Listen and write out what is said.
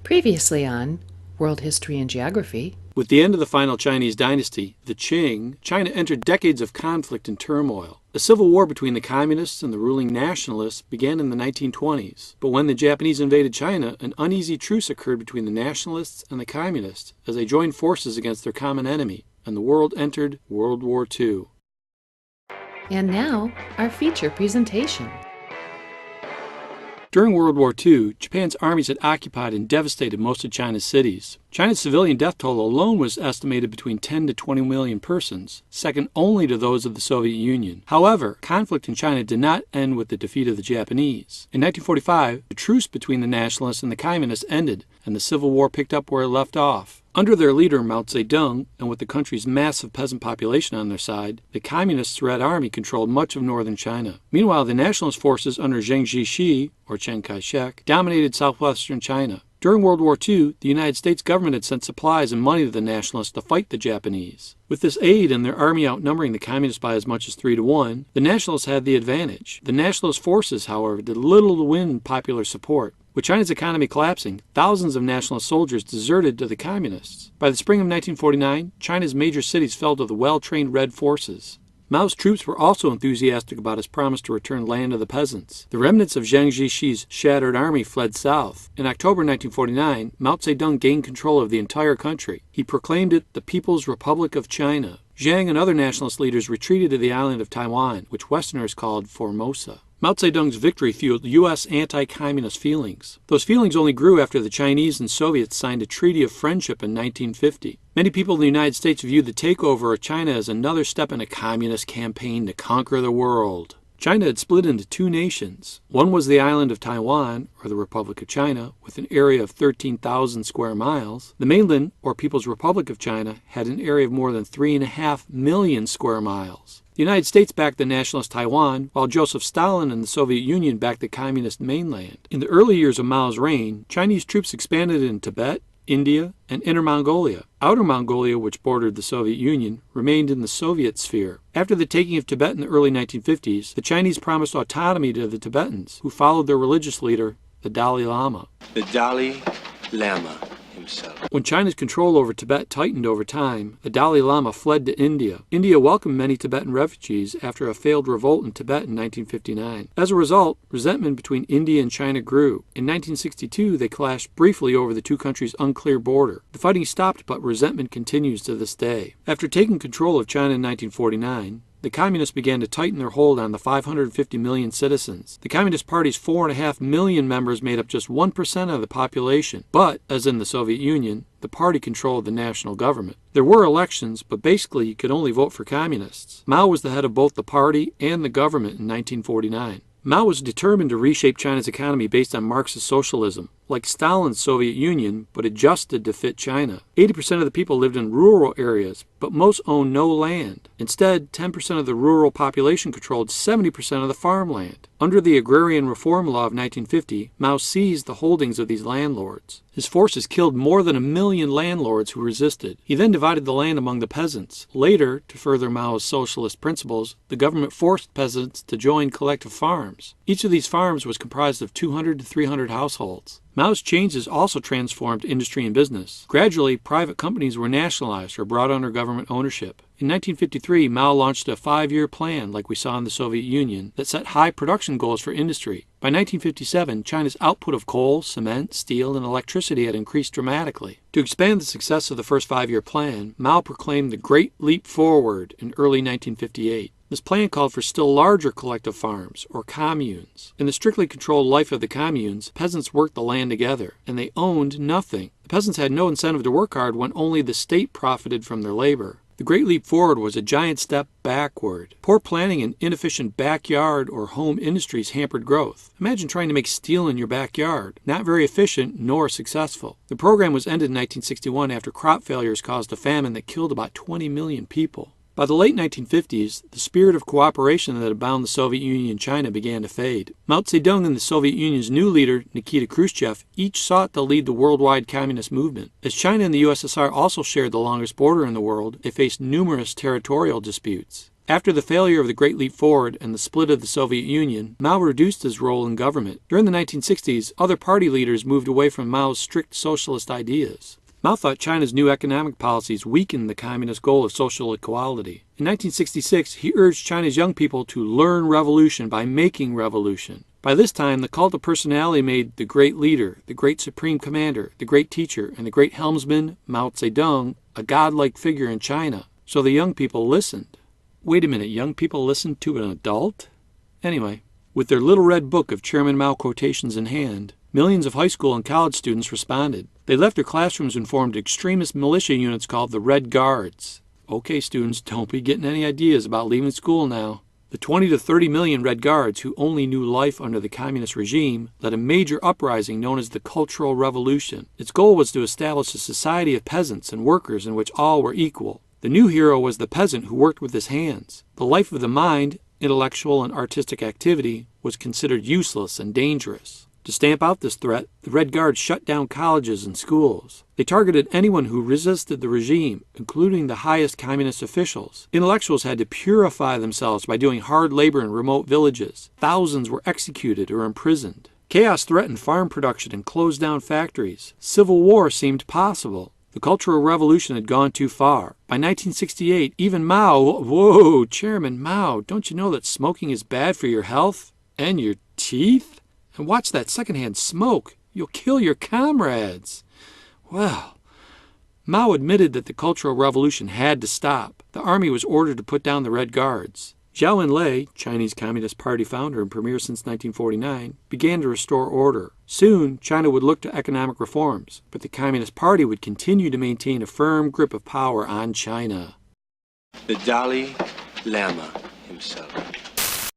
Previously on World History and Geography. With the end of the final Chinese dynasty, the Qing, China entered decades of conflict and turmoil. A civil war between the communists and the ruling nationalists began in the 1920s, but when the Japanese invaded China, an uneasy truce occurred between the nationalists and the communists as they joined forces against their common enemy, and the world entered World War II. And now, our feature presentation. During World War II, Japan's armies had occupied and devastated most of China's cities. China's civilian death toll alone was estimated between 10 to 20 million persons, second only to those of the Soviet Union. However, conflict in China did not end with the defeat of the Japanese. In 1945, the truce between the nationalists and the communists ended, and the Civil War picked up where it left off. Under their leader Mao Zedong, and with the country's massive peasant population on their side, the Communist Red Army controlled much of northern China. Meanwhile, the nationalist forces under Chiang Kai-shek, or Chiang Kai-shek, dominated southwestern China. During World War II, the United States government had sent supplies and money to the nationalists to fight the Japanese. With this aid and their army outnumbering the communists by as much as 3 to 1, the nationalists had the advantage. The nationalist forces, however, did little to win popular support. With China's economy collapsing, thousands of nationalist soldiers deserted to the communists. By the spring of 1949, China's major cities fell to the well-trained Red forces. Mao's troops were also enthusiastic about his promise to return land to the peasants. The remnants of Chiang Kai-shek's shattered army fled south. In October 1949, Mao Zedong gained control of the entire country. He proclaimed it the People's Republic of China. Chiang and other nationalist leaders retreated to the island of Taiwan, which Westerners called Formosa. Mao Zedong's victory fueled U.S. anti-communist feelings. Those feelings only grew after the Chinese and Soviets signed a treaty of friendship in 1950. Many people in the United States viewed the takeover of China as another step in a communist campaign to conquer the world. China had split into two nations. One was the island of Taiwan, or the Republic of China, with an area of 13,000 square miles. The mainland, or People's Republic of China, had an area of more than 3.5 million square miles. The United States backed the nationalist Taiwan, while Joseph Stalin and the Soviet Union backed the communist mainland. In the early years of Mao's reign, Chinese troops expanded in Tibet, India, and Inner Mongolia. Outer Mongolia, which bordered the Soviet Union, remained in the Soviet sphere. After the taking of Tibet in the early 1950s, the Chinese promised autonomy to the Tibetans, who followed their religious leader, the Dalai Lama. The Dalai Lama himself. When China's control over Tibet tightened over time, the Dalai Lama fled to India. India welcomed many Tibetan refugees after a failed revolt in Tibet in 1959. As a result, resentment between India and China grew. In 1962, they clashed briefly over the two countries' unclear border. The fighting stopped, but resentment continues to this day. After taking control of China in 1949, the communists began to tighten their hold on the 550 million citizens. The Communist Party's 4.5 million members made up just 1% of the population, but, as in the Soviet Union, the party controlled the national government. There were elections, but basically you could only vote for communists. Mao was the head of both the party and the government in 1949. Mao was determined to reshape China's economy based on Marxist socialism, like Stalin's Soviet Union, but adjusted to fit China. 80% of the people lived in rural areas, but most owned no land. Instead, 10% of the rural population controlled 70% of the farmland. Under the Agrarian Reform Law of 1950, Mao seized the holdings of these landlords. His forces killed more than 1 million landlords who resisted. He then divided the land among the peasants. Later, to further Mao's socialist principles, the government forced peasants to join collective farms. Each of these farms was comprised of 200 to 300 households. Mao's changes also transformed industry and business. Gradually, private companies were nationalized or brought under government ownership. In 1953, Mao launched a 5-year plan, like we saw in the Soviet Union, that set high production goals for industry. By 1957, China's output of coal, cement, steel, and electricity had increased dramatically. To expand the success of the first 5-year plan, Mao proclaimed the Great Leap Forward in early 1958. This plan called for still larger collective farms, or communes. In the strictly controlled life of the communes, peasants worked the land together, and they owned nothing. The peasants had no incentive to work hard when only the state profited from their labor. The Great Leap Forward was a giant step backward. Poor planning and inefficient backyard or home industries hampered growth. Imagine trying to make steel in your backyard. Not very efficient nor successful. The program was ended in 1961 after crop failures caused a famine that killed about 20 million people. By the late 1950s, the spirit of cooperation that had bound the Soviet Union and China began to fade. Mao Zedong and the Soviet Union's new leader, Nikita Khrushchev, each sought to lead the worldwide communist movement. As China and the U.S.S.R. also shared the longest border in the world, they faced numerous territorial disputes. After the failure of the Great Leap Forward and the split of the Soviet Union, Mao reduced his role in government. During the 1960s, other party leaders moved away from Mao's strict socialist ideas. Mao thought China's new economic policies weakened the communist goal of social equality. In 1966, he urged China's young people to learn revolution by making revolution. By this time, the cult of personality made the great leader, the great supreme commander, the great teacher, and the great helmsman, Mao Zedong, a godlike figure in China. So the young people listened. Wait a minute, young people listened to an adult? Anyway, with their little red book of Chairman Mao quotations in hand, millions of high school and college students responded. They left their classrooms and formed extremist militia units called the Red Guards. Okay, students, don't be getting any ideas about leaving school now. The 20 to 30 million Red Guards, who only knew life under the communist regime, led a major uprising known as the Cultural Revolution. Its goal was to establish a society of peasants and workers in which all were equal. The new hero was the peasant who worked with his hands. The life of the mind, intellectual and artistic activity, was considered useless and dangerous. To stamp out this threat, the Red Guards shut down colleges and schools. They targeted anyone who resisted the regime, including the highest communist officials. Intellectuals had to purify themselves by doing hard labor in remote villages. Thousands were executed or imprisoned. Chaos threatened farm production and closed down factories. Civil war seemed possible. The Cultural Revolution had gone too far. By 1968, even Mao, whoa, Chairman Mao, don't you know that smoking is bad for your health and your teeth? And watch that secondhand smoke. You'll kill your comrades. Well, Mao admitted that the Cultural Revolution had to stop. The army was ordered to put down the Red Guards. Zhou Enlai, Chinese Communist Party founder and premier since 1949, began to restore order. Soon, China would look to economic reforms, but the Communist Party would continue to maintain a firm grip of power on China. The Dalai Lama himself.